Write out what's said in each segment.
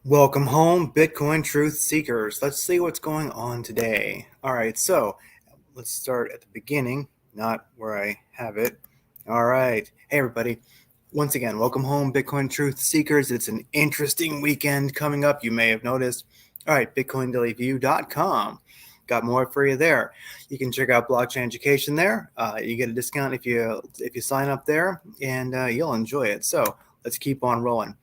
Welcome home, Bitcoin truth seekers. Let's see what's going on today. All right, so let's start at the beginning, not where I have it. All right. Hey, everybody. Once again, welcome home, Bitcoin truth seekers. It's an interesting weekend coming up. You may have noticed. All right, BitcoinDailyView.com. Got more for you there. You can check out blockchain education there. You get a discount if you sign up there, and you'll enjoy it. So let's keep on rolling.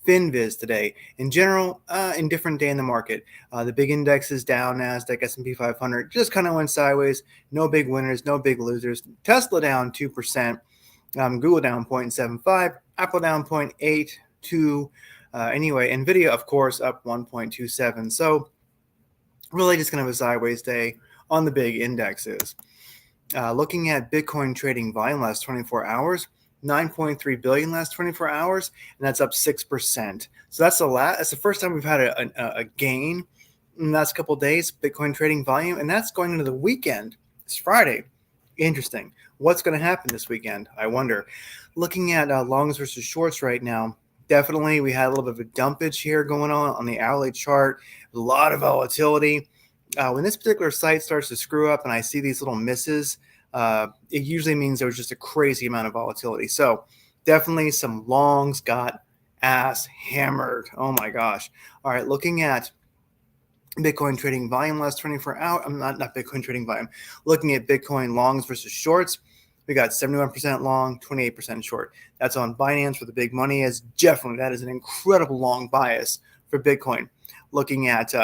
FinViz today. In general, indifferent day in the market. The big index is down. Nasdaq, S&P 500 just kind of went sideways. No big winners, no big losers. Tesla down 2%. Google down 0.75. Apple down 0.82. Anyway, Nvidia, of course, up 1.27. So really just kind of a sideways day on the big indexes. Looking at Bitcoin trading volume last 24 hours, 9.3 billion last 24 hours, and that's up 6%. So that's the first time we've had a gain in the last couple of days, Bitcoin trading volume, and that's going into the weekend. It's Friday. Interesting. What's going to happen this weekend? I wonder. Looking at longs versus shorts right now, definitely we had a little bit of a dumpage here going on the hourly chart. A lot of volatility. When this particular site starts to screw up and I see these little misses, it usually means there was just a crazy amount of volatility. So definitely some longs got ass hammered. Oh my gosh. All right, looking at Bitcoin trading volume last 24 hours. I'm not Bitcoin trading volume. Looking at Bitcoin longs versus shorts, we got 71% long, 28% short. That's on Binance where the big money is. Definitely, that is an incredible long bias for Bitcoin. Looking at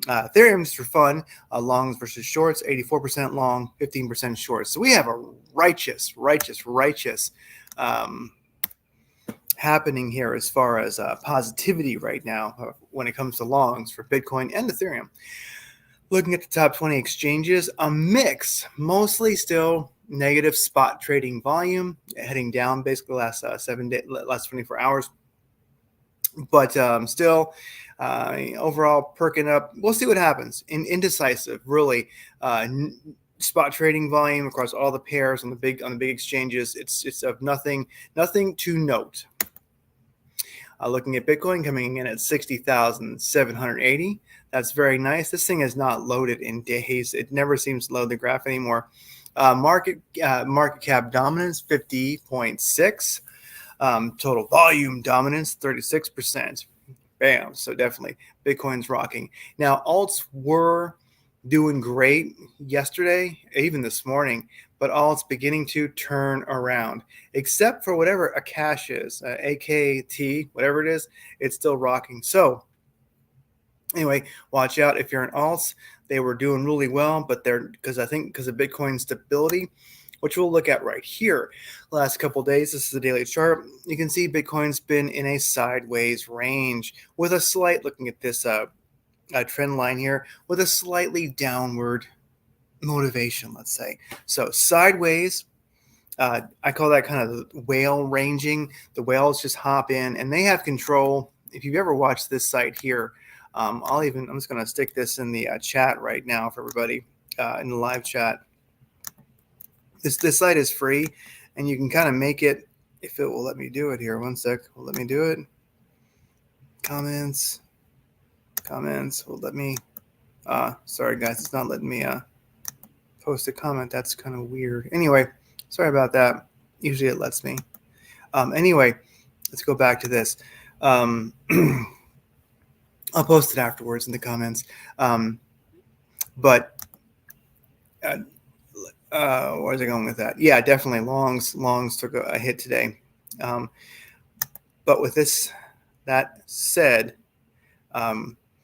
Ethereum, just for fun, longs versus shorts, 84% long, 15% short. So we have a righteous happening here as far as positivity right now when it comes to longs for Bitcoin and Ethereum. Looking at the top 20 exchanges, a mix, mostly still negative spot trading volume, heading down basically last 24 hours. But still, overall perking up. We'll see what happens. Indecisive, really. Spot trading volume across all the pairs on the big exchanges. It's of nothing to note. Looking at Bitcoin coming in at 60,780. That's very nice. This thing is not loaded in days. It never seems to load the graph anymore. Market cap dominance 50.6. Total volume dominance 36%. Bam. So definitely Bitcoin's rocking. Now alts were doing great yesterday, even this morning, but alts beginning to turn around, except for whatever a cash is, AKT, whatever it is, it's still rocking. So anyway, watch out if you're in alts. They were doing really well, but because of Bitcoin stability, which we'll look at right here. Last couple of days, this is the daily chart. You can see Bitcoin's been in a sideways range with a slight, looking at this trend line here, with a slightly downward motivation, let's say. So sideways, I call that kind of whale ranging. The whales just hop in and they have control. If you've ever watched this site here, I'm just going to stick this in the chat right now for everybody in the live chat. This site is free, and you can kind of make it, if it will let me do it here. One sec. Will let me do it. Comments. Will let me. Sorry, guys. It's not letting me post a comment. That's kind of weird. Anyway, sorry about that. Usually it lets me. Anyway, let's go back to this. I'll post it afterwards in the comments. Where's it going with that? Yeah, definitely longs took a hit today. But with that said,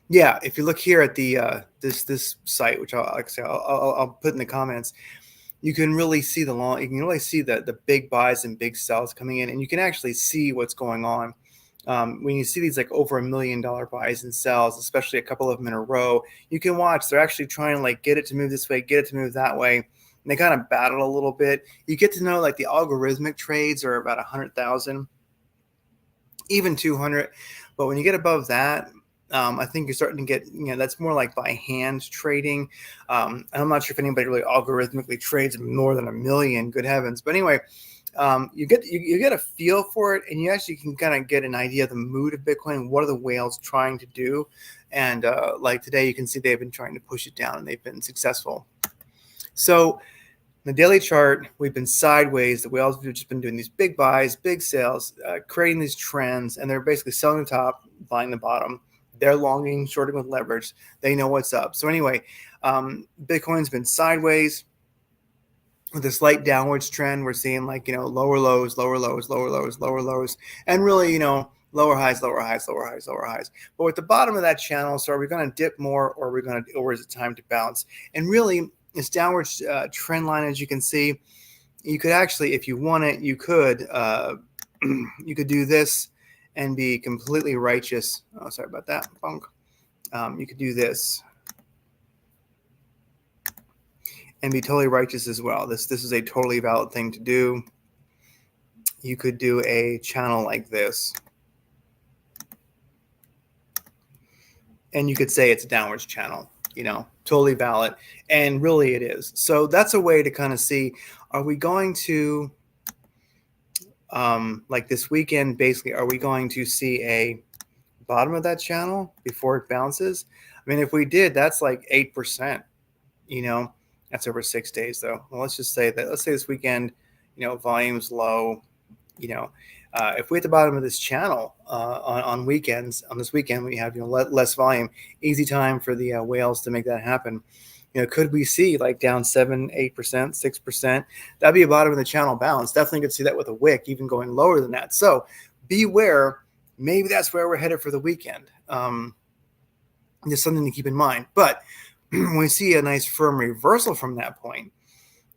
yeah, if you look here at the this site, which I'll put in the comments, you can really see you can really see the big buys and big sells coming in, and you can actually see what's going on. When you see these like over $1 million buys and sells, especially a couple of them in a row, you can watch. They're actually trying to like get it to move this way, get it to move that way. And they kind of battle a little bit. You get to know like the algorithmic trades are about 100,000, even 200. But when you get above that, I think you're starting to get, that's more like by hand trading. And I'm not sure if anybody really algorithmically trades more than 1 million, good heavens. But anyway, you get a feel for it, and you actually can kind of get an idea of the mood of Bitcoin. What are the whales trying to do? And like today, you can see they've been trying to push it down, and they've been successful. So the daily chart, we've been sideways. The whales have just been doing these big buys, big sales, creating these trends, and they're basically selling the top, buying the bottom. They're longing, shorting with leverage. They know what's up. So anyway, Bitcoin's been sideways with a slight downwards trend. We're seeing like, lower lows, lower lows, lower lows, lower lows, and really, lower highs, lower highs, lower highs, lower highs. But at the bottom of that channel, so are we going to dip more, or is it time to bounce? And really, this downward trend line, as you can see, you could actually, if you want it, you could do this and be completely righteous. Oh, sorry about that. You could do this and be totally righteous as well. This is a totally valid thing to do. You could do a channel like this, and you could say it's a downwards channel. Totally valid. And really it is. So that's a way to kind of see, are we going to, like this weekend, basically, are we going to see a bottom of that channel before it bounces? I mean, if we did, that's like 8%, that's over 6 days though. Well, let's just say that, let's say this weekend, volume's low, if we hit the bottom of this channel on weekends, on this weekend, we have less volume, easy time for the whales to make that happen. Could we see like down 7, 8%, 6%? That'd be a bottom of the channel bounce. Definitely could see that with a wick, even going lower than that. So beware. Maybe that's where we're headed for the weekend. Just something to keep in mind. But when we see a nice firm reversal from that point,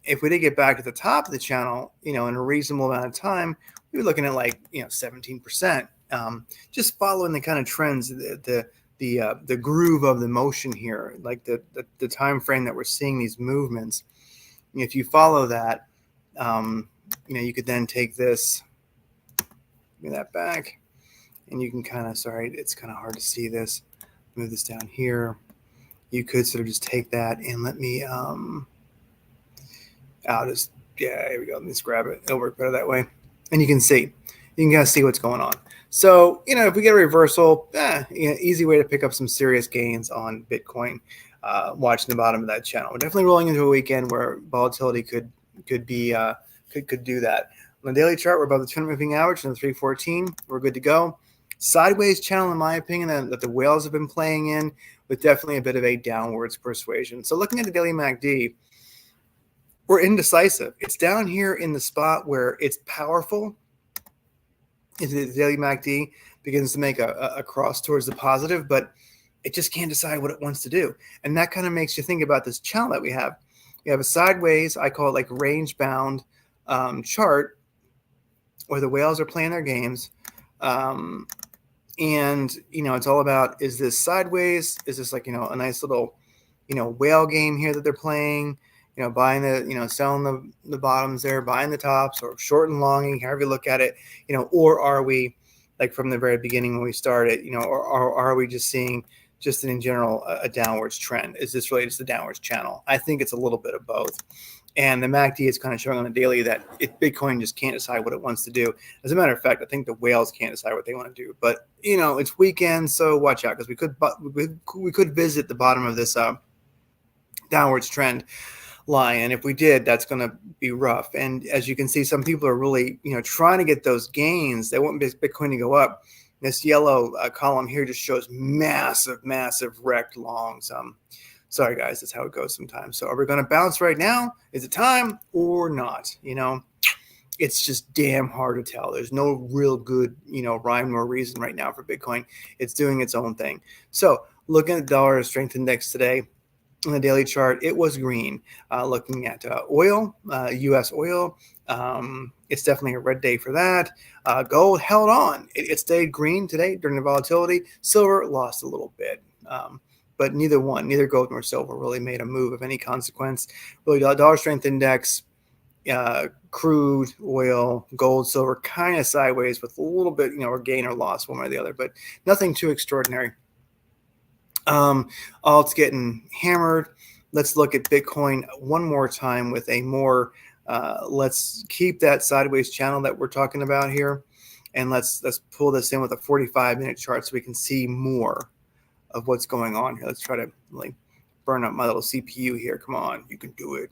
if we did get back to the top of the channel, in a reasonable amount of time, we're looking at like 17%. Just following the kind of trends, the groove of the motion here, like the time frame that we're seeing these movements. If you follow that, you could then take this, move that back, and you can kind of, sorry, it's kind of hard to see this. Move this down here. You could sort of just take that and let me, here we go. Let me just grab it. It'll work better that way. And you can kind of see what's going on. So, if we get a reversal, easy way to pick up some serious gains on Bitcoin, watching the bottom of that channel. We're definitely rolling into a weekend where volatility could do that. On the daily chart, we're above the 200 moving average and the 314. We're good to go. Sideways channel, in my opinion, that the whales have been playing in, with definitely a bit of a downwards persuasion. So looking at the daily MACD, we're indecisive. It's down here in the spot where it's powerful. The daily MACD begins to make a cross towards the positive, but it just can't decide what it wants to do. And that kind of makes you think about this channel that we have. You have a sideways, I call it like range bound chart, where the whales are playing their games. And, it's all about, is this sideways? Is this like, a nice little, whale game here that they're playing? Buying the, selling the bottoms there, buying the tops, or short and longing, however you look at it, or are we, like from the very beginning when we started, or are we just seeing just in general a downwards trend? Is this really just a downwards channel? I think it's a little bit of both. And the MACD is kind of showing on the daily that Bitcoin just can't decide what it wants to do. As a matter of fact, I think the whales can't decide what they want to do. But, it's weekend, so watch out, because we could visit the bottom of this downwards trend line. And if we did, that's going to be rough. And as you can see, some people are really, trying to get those gains. They want Bitcoin to go up. This yellow column here just shows massive, massive wrecked longs. Sorry, guys, that's how it goes sometimes. So are we going to bounce right now? Is it time or not? It's just damn hard to tell. There's no real good, rhyme or reason right now for Bitcoin. It's doing its own thing. So looking at the dollar strength index today, on the daily chart, it was green. Looking at oil, U.S. oil, it's definitely a red day for that. Gold held on. It stayed green today during the volatility. Silver lost a little bit. But neither gold nor silver really made a move of any consequence. Really, dollar strength index, crude, oil, gold, silver, kind of sideways with a little bit, or gain or loss one way or the other, but nothing too extraordinary. Alt's getting hammered. Let's look at Bitcoin one more time with a more Let's keep that sideways channel that we're talking about here, and let's pull this in with a 45-minute chart so we can see more of what's going on here. Let's try to like burn up my little CPU here. Come on, you can do it.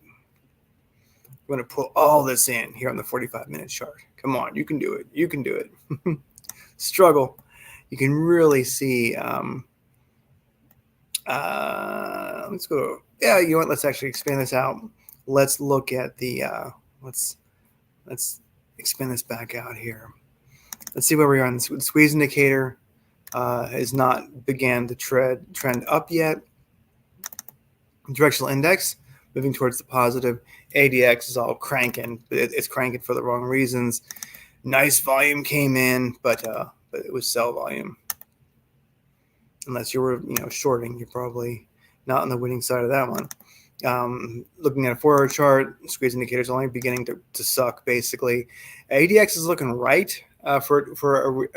I'm going to pull all this in here on the 45-minute chart. Come on, you can do it. You can do it. Struggle. You can really see. Let's go. Yeah, you know what? Let's actually expand this out. Let's look at the. Let's expand this back out here. Let's see where we are on the squeeze indicator. Has not began to trend up yet. Directional index moving towards the positive. ADX is all cranking, but it's cranking for the wrong reasons. Nice volume came in, but it was sell volume. Unless you were shorting, you're probably not on the winning side of that one. Looking at a 4-hour chart, squeeze indicator is only beginning to suck. Basically, ADX is looking right for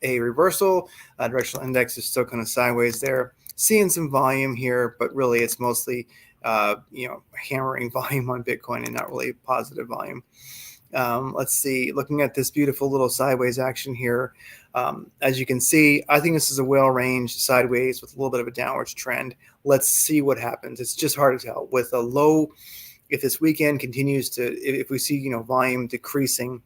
a reversal. Directional index is still kind of sideways there. Seeing some volume here, but really it's mostly hammering volume on Bitcoin and not really positive volume. Let's see, looking at this beautiful little sideways action here. As you can see, I think this is a well-ranged sideways with a little bit of a downwards trend. Let's see what happens. It's just hard to tell. With a low, if this weekend continues to, if we see volume decreasing,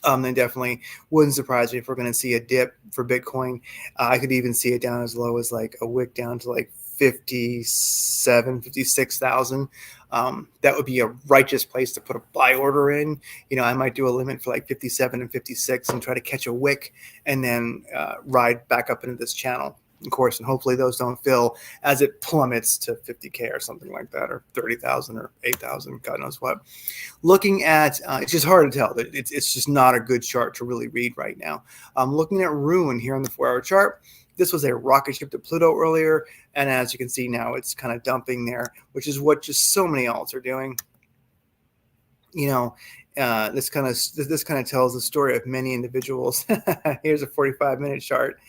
then definitely wouldn't surprise me if we're going to see a dip for Bitcoin. I could even see it down as low as like a wick down to like 56,000. That would be a righteous place to put a buy order in. I might do a limit for like 57 and 56 and try to catch a wick and then ride back up into this channel, of course, and hopefully those don't fill as it plummets to 50K or something like that, or 30,000 or 8,000, God knows what. Looking at, it's just hard to tell. It's just not a good chart to really read right now. Looking at Rune here on the 4-hour chart. This was a rocket ship to Pluto earlier, and as you can see now, it's kind of dumping there, which is what just so many alts are doing. This kind of tells the story of many individuals. Here's a 45-minute chart.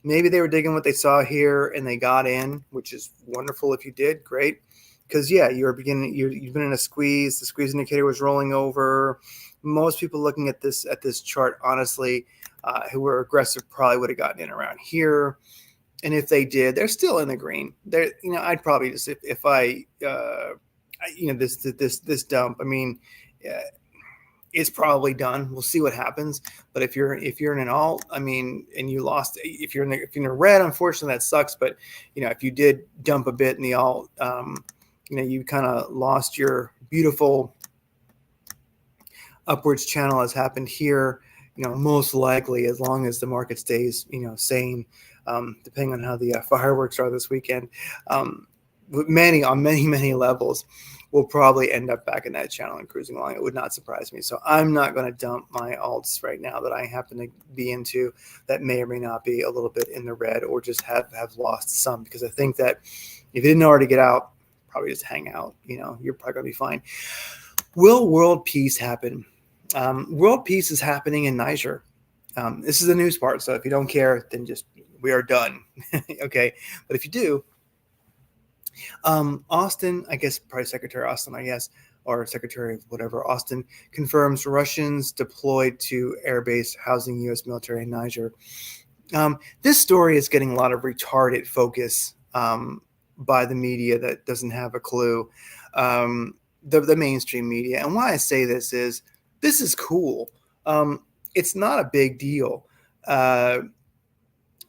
Maybe they were digging what they saw here and they got in, which is wonderful. If you did, great, because you've been in a squeeze. The squeeze indicator was rolling over. Most people looking at this chart, honestly, who were aggressive probably would have gotten in around here, and if they did, they're still in the green. I'd probably just if I this dump. I mean, it's probably done. We'll see what happens. But if you're in an alt, I mean, and you lost, if you're in the red, unfortunately that sucks. But if you did dump a bit in the alt, you kind of lost your beautiful upwards channel has happened here. Most likely, as long as the market stays, sane, depending on how the fireworks are this weekend, on many levels, we'll probably end up back in that channel and cruising along. It would not surprise me. So I'm not going to dump my alts right now that I happen to be into that may or may not be a little bit in the red or just have lost some, because I think that if you didn't already get out, probably just hang out. You're probably going to be fine. Will world peace happen? World peace is happening in Niger. This is the news part. So if you don't care, then just we are done. Okay. But if you do, Austin, I guess probably Secretary Austin, or Secretary of whatever, Austin confirms Russians deployed to airbase housing U.S. military in Niger. This story is getting a lot of retarded focus by the media that doesn't have a clue, the mainstream media. And why I say this is cool. It's not a big deal. I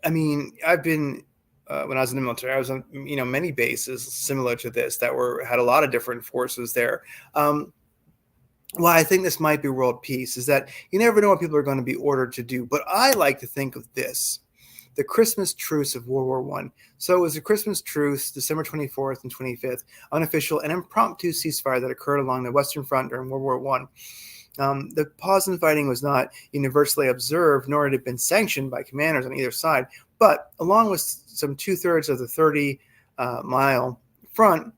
mean, I've been when I was in the military, I was on many bases similar to this that had a lot of different forces there. Why I think this might be world peace is that you never know what people are going to be ordered to do. But I like to think of this, the Christmas truce of World War I. So it was a Christmas truce, December 24th and 25th, unofficial and impromptu ceasefire that occurred along the Western Front during World War I. The pause in fighting was not universally observed, nor had it been sanctioned by commanders on either side. But along with some 2/3 of the 30-mile front,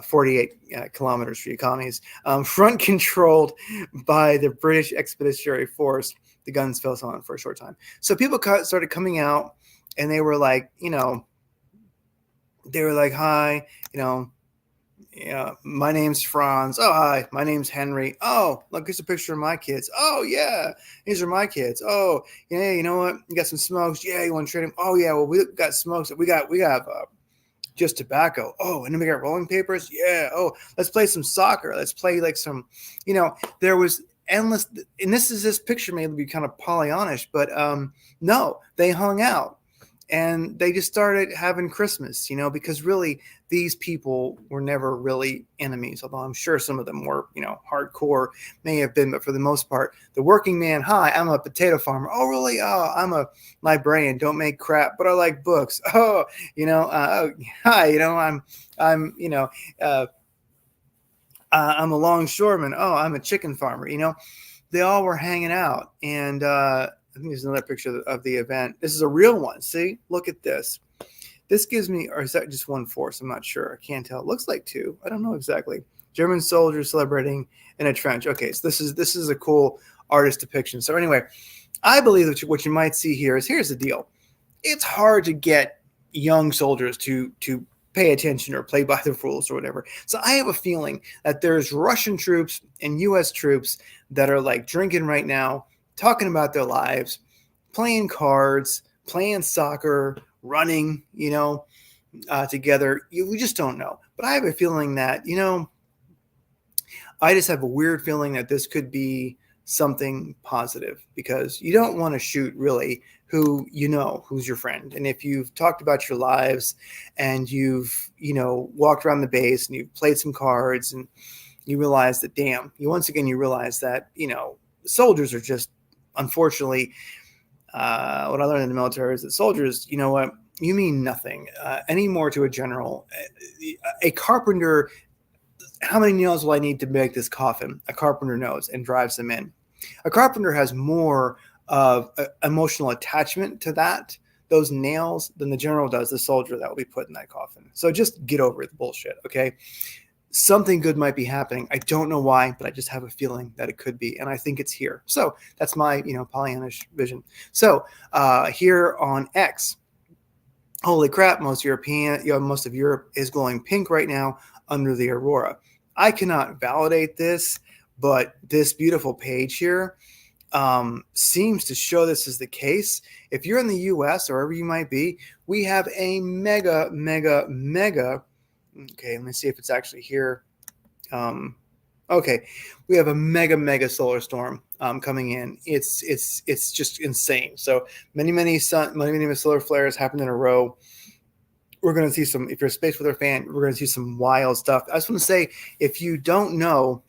48 kilometers for economies, front controlled by the British Expeditionary Force, the guns fell silent for a short time. So people started coming out, and they were like, hi, Yeah, my name's Franz. Oh, hi. My name's Henry. Oh, look, here's a picture of my kids. Oh, yeah, these are my kids. Oh, yeah, you know what? You got some smokes. Yeah, you want to trade them? Oh, yeah. Well, we got smokes. We have just tobacco. Oh, and then we got rolling papers. Yeah. Oh, let's play some soccer. Let's play like some. There was endless. And this picture may be kind of Pollyannish, but no, they hung out. And they just started having Christmas, because really these people were never really enemies, although I'm sure some of them were, hardcore, may have been, but for the most part, the working man, hi, I'm a potato farmer. Oh, really? Oh, I'm a librarian, don't make crap, but I like books. Oh, hi, I'm, I'm a longshoreman. Oh, I'm a chicken farmer. They all were hanging out. And I think there's another picture of the event. This is a real one. See, look at this. This gives me, or is that just one force? I'm not sure. I can't tell. It looks like two. I don't know exactly. German soldiers celebrating in a trench. Okay, so this is a cool artist depiction. So anyway, I believe that what you might see here is, here's the deal. It's hard to get young soldiers to pay attention or play by the rules or whatever. So I have a feeling that there's Russian troops and U.S. troops that are like drinking right now, talking about their lives, playing cards, playing soccer, running, together. We just don't know. But I have a feeling that, I just have a weird feeling that this could be something positive, because you don't want to shoot really who who's your friend. And if you've talked about your lives and you've walked around the base and you've played some cards and you realize that, you realize that soldiers are just, unfortunately, what I learned in the military is that soldiers, you mean nothing anymore to a general. A carpenter, how many nails will I need to make this coffin? A carpenter knows and drives them in. A carpenter has more of emotional attachment to those nails, than the general does the soldier that will be put in that coffin. So just get over the bullshit, okay? Something good might be happening. I don't know why, but I just have a feeling that it could be, and I think it's here. So that's my, Pollyannish vision. So here on X, holy crap, most of Europe is glowing pink right now under the aurora. I cannot validate this, but this beautiful page here seems to show this is the case. If you're in the US or wherever you might be, we have a mega, mega, mega. Okay, let me see if it's actually here. Okay, we have a mega, mega solar storm coming in. It's just insane. So many solar flares happened in a row. We're going to see some, if you're a space weather fan, we're going to see some wild stuff. I just want to say, if you don't know,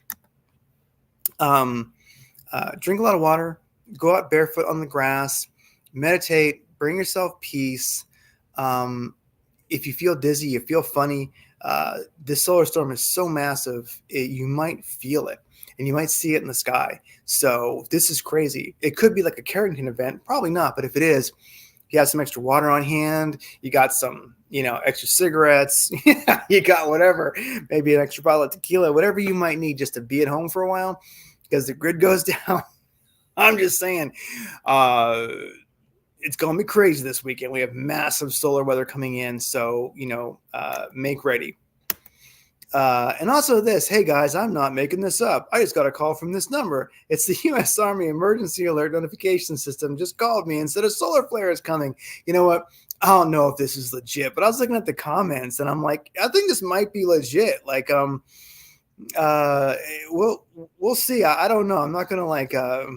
drink a lot of water, go out barefoot on the grass, meditate, bring yourself peace. If you feel dizzy, you feel funny, this solar storm is so massive, you might feel it and you might see it in the sky. So this is crazy. It could be like a Carrington event, probably not, but if it is, you have some extra water on hand, you got some, extra cigarettes, you got whatever, maybe an extra bottle of tequila, whatever you might need just to be at home for a while, because the grid goes down. I'm just saying, it's going to be crazy this weekend. We have massive solar weather coming in, so, make ready. And also this, hey guys, I'm not making this up. I just got a call from this number. It's the U.S. Army Emergency Alert Notification System just called me and said a solar flare is coming. You know what? I don't know if this is legit, but I was looking at the comments and I'm like, I think this might be legit. Like, we'll see. I don't know. I'm not gonna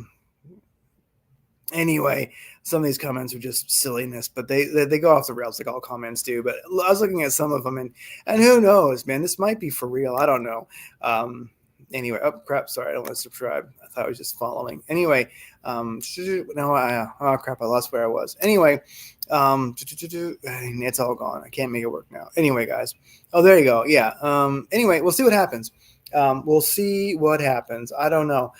anyway, some of these comments are just silliness, but they go off the rails like all comments do. But I was looking at some of them and who knows, man, this might be for real. I don't know. Anyway, oh crap, sorry, I don't want to subscribe. I thought I was just following. Anyway, oh crap, I lost where I was. Anyway, it's all gone. I can't make it work now. Anyway, guys. Oh, there you go. Yeah. Anyway, we'll see what happens. We'll see what happens. I don't know.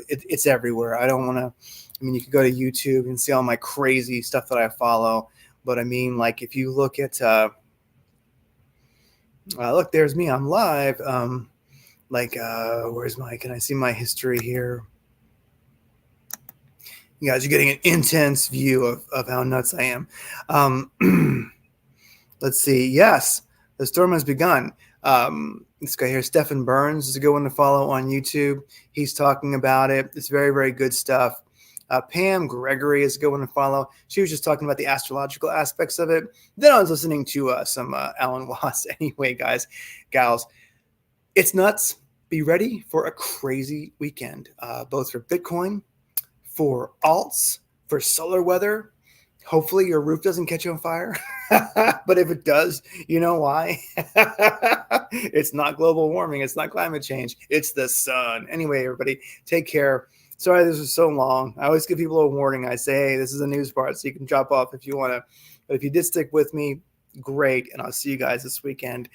It's everywhere. I don't want to. I mean, you could go to YouTube and see all my crazy stuff that I follow. But I mean, like, if you look at, look, there's me. I'm live. Where's my? Can I see my history here? You guys are getting an intense view of how nuts I am. Let's see. Yes, the storm has begun. This guy here, Stephen Burns, is a good one to follow on YouTube. He's talking about it. It's very, very good stuff. Pam Gregory is a good one to follow. She was just talking about the astrological aspects of it. Then I was listening to some Alan Watts. Anyway, guys, gals, it's nuts. Be ready for a crazy weekend, both for Bitcoin, for alts, for solar weather. Hopefully your roof doesn't catch on fire. But if it does, you know why? It's not global warming. It's not climate change. It's the sun. Anyway, everybody, take care. Sorry this was so long. I always give people a warning. I say, hey, this is a news part, so you can drop off if you want to. But if you did stick with me, great. And I'll see you guys this weekend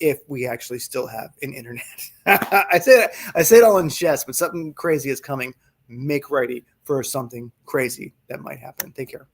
if we actually still have an internet. I say it all in jest, but something crazy is coming. Make ready for something crazy that might happen. Take care.